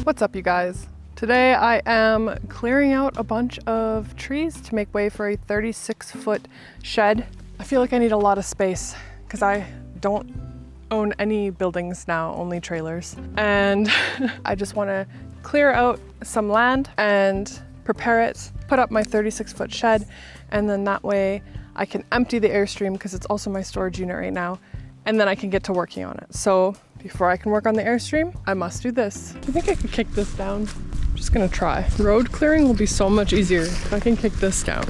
What's up, you guys? Today I am clearing out a bunch of trees to make way for a 36-foot shed. I feel like I need a lot of space because I don't own any buildings now, only trailers. And I just want to clear out some land and prepare it, put up my 36-foot shed, and then that way I can empty the Airstream because it's also my storage unit right now, and then I can get to working on it. So before I can work on the Airstream, I must do this. Do you think I can kick this down? I'm just gonna try. Road clearing will be so much easier if I can kick this down.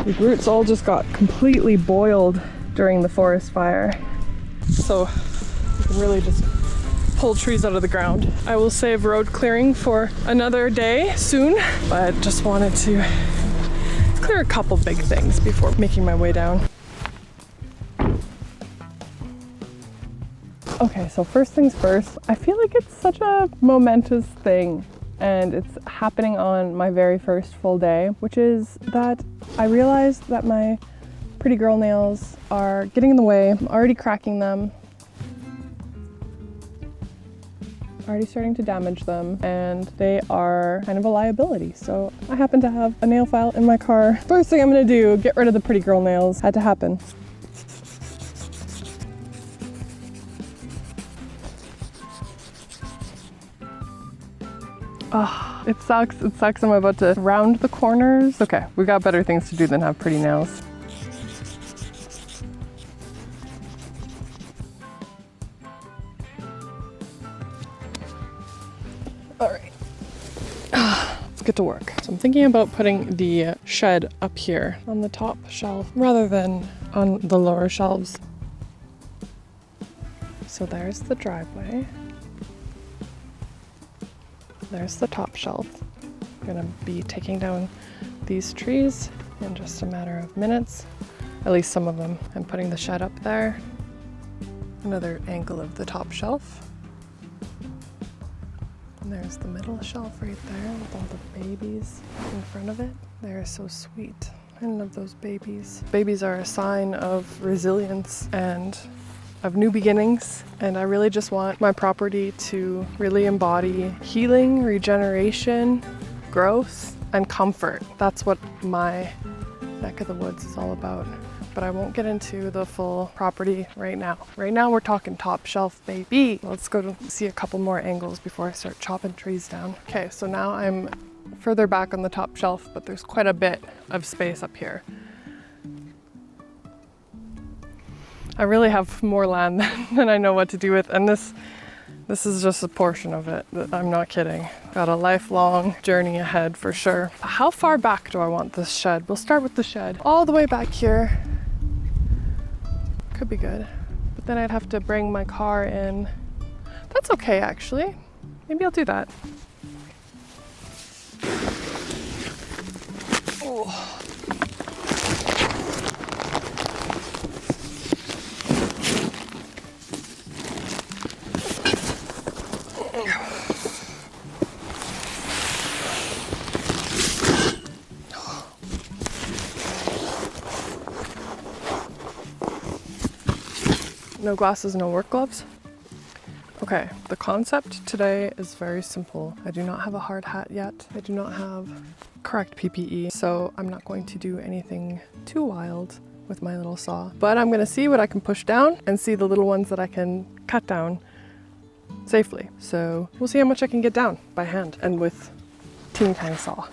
The roots all just got completely boiled during the forest fire. So you can really just pull trees out of the ground. I will save road clearing for another day soon, but just wanted to clear a couple big things before making my way down. Okay, so first things first, I feel like it's such a momentous thing. And it's happening on my very first full day, which is that I realized that my pretty girl nails are getting in the way. I'm already cracking them, already starting to damage them, and they are kind of a liability. So I happen to have a nail file in my car. First thing I'm gonna do, get rid of the pretty girl nails. Had to happen. Oh, it sucks. It sucks. I'm about to round the corners. Okay, we got better things to do than have pretty nails. All right, let's get to work. So I'm thinking about putting the shed up here on the top shelf rather than on the lower shelves. So there's the driveway. There's the top shelf. I'm gonna be taking down these trees in just a matter of minutes, at least some of them. I'm putting the shed up there. Another angle of the top shelf. And there's the middle shelf right there with all the babies in front of it. They're so sweet. I love those babies. Babies are a sign of resilience and of new beginnings, and I really just want my property to really embody healing, regeneration, growth, and comfort. That's what my neck of the woods is all about. But I won't get into the full property right now. Right now we're talking top shelf, baby. Let's go see a couple more angles before I start chopping trees down. Okay, so now I'm further back on the top shelf, but there's quite a bit of space up here. I really have more land than I know what to do with, and this is just a portion of it. I'm not kidding. Got a lifelong journey ahead for sure. How far back do I want this shed? We'll start with the shed. All the way back here. Could be good. But then I'd have to bring my car in. That's okay, actually. Maybe I'll do that. Oh. No glasses, no work gloves. Okay, the concept today is very simple. I do not have a hard hat yet. I do not have correct PPE, so I'm not going to do anything too wild with my little saw. But I'm gonna see what I can push down and see the little ones that I can cut down safely. So we'll see how much I can get down by hand and with teeny tiny saw.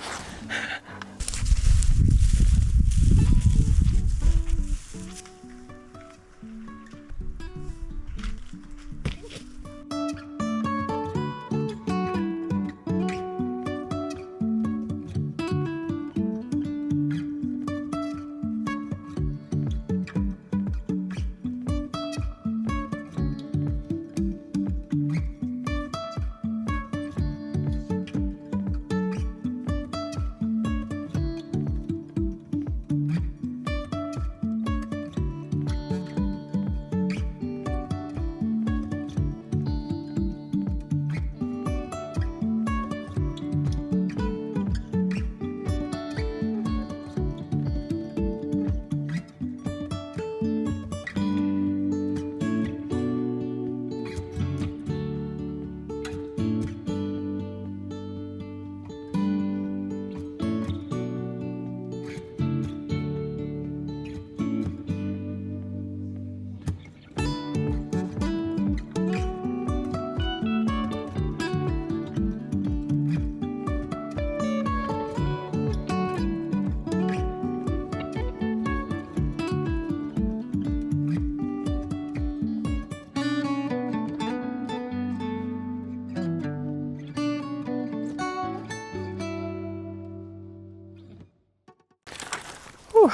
Whew.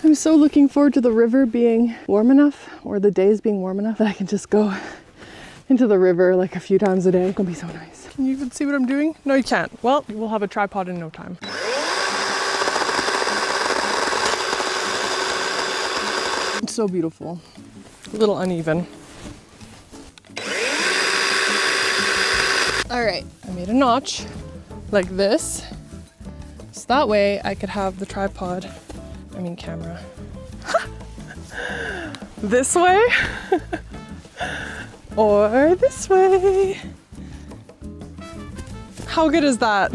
I'm so looking forward to the river being warm enough, or the days being warm enough, that I can just go into the river like a few times a day. It's gonna be so nice. Can you even see what I'm doing? No, you can't. Well, you will have a tripod in no time. It's so beautiful. A little uneven. All right, I made a notch like this. So that way I could have the tripod, camera, this way or this way. How good is that?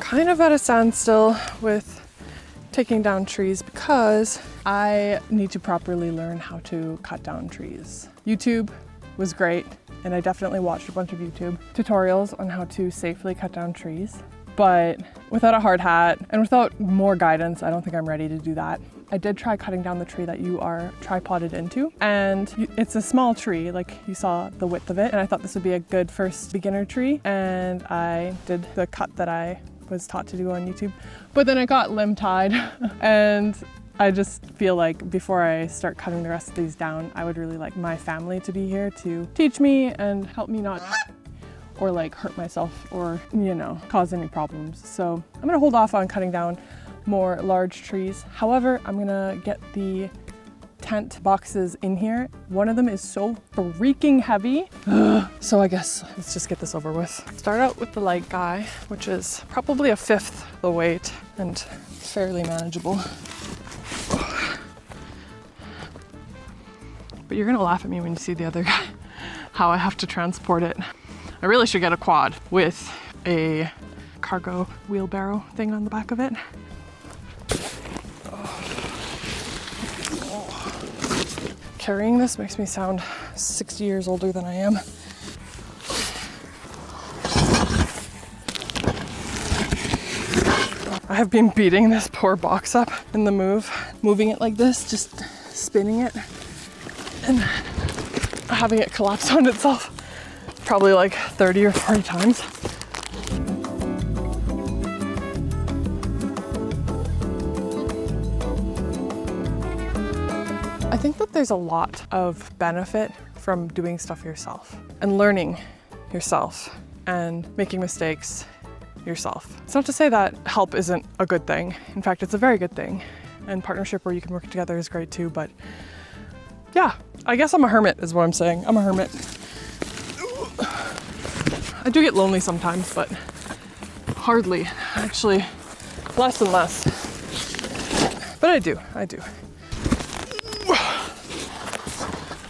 Kind of at a standstill with taking down trees because I need to properly learn how to cut down trees. YouTube was great, and I definitely watched a bunch of YouTube tutorials on how to safely cut down trees. But without a hard hat and without more guidance, I don't think I'm ready to do that. I did try cutting down the tree that you are tripoded into, and it's a small tree, like you saw the width of it, and I thought this would be a good first beginner tree, and I did the cut that I was taught to do on YouTube. But then I got limb tied and I just feel like before I start cutting the rest of these down, I would really like my family to be here to teach me and help me not or like hurt myself or, cause any problems. So I'm gonna hold off on cutting down more large trees. However, I'm gonna get the tent boxes in here. One of them is so freaking heavy. So I guess let's just get this over with. Start out with the light guy, which is probably a fifth the weight and fairly manageable. But you're gonna laugh at me when you see the other guy, how I have to transport it. I really should get a quad with a cargo wheelbarrow thing on the back of it. Carrying this makes me sound 60 years older than I am. I have been beating this poor box up in the moving it like this, just spinning it and having it collapse on itself probably like 30 or 40 times. I think that there's a lot of benefit from doing stuff yourself and learning yourself and making mistakes yourself. It's not to say that help isn't a good thing. In fact, it's a very good thing. And partnership where you can work together is great too, but yeah, I guess I'm a hermit is what I'm saying. I'm a hermit. I do get lonely sometimes, but hardly. Actually, less and less. But I do.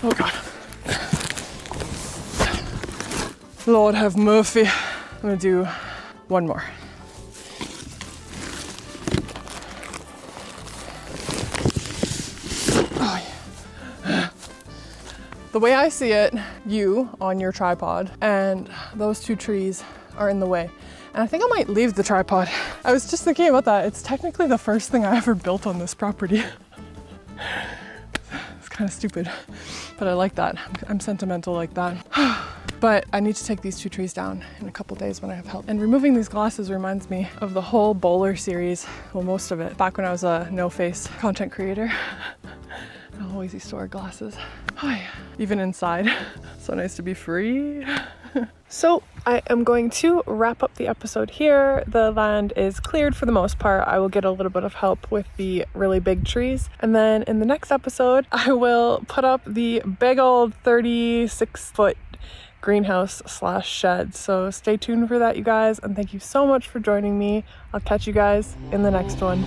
Oh God. Lord have mercy. I'm gonna do one more. Oh, yeah. The way I see it, you on your tripod and those two trees are in the way. And I think I might leave the tripod. I was just thinking about that. It's technically the first thing I ever built on this property. It's kind of stupid, but I like that. I'm sentimental like that. But I need to take these two trees down in a couple days when I have help. And removing these glasses reminds me of the whole bowler series, well, most of it, back when I was a no-face content creator. I always used to wear glasses. Oh, yeah. Even inside. So nice to be free. So I am going to wrap up the episode here. The land is cleared for the most part. I will get a little bit of help with the really big trees. And then in the next episode, I will put up the big old 36-foot greenhouse / shed. So stay tuned for that, you guys. And thank you so much for joining me. I'll catch you guys in the next one.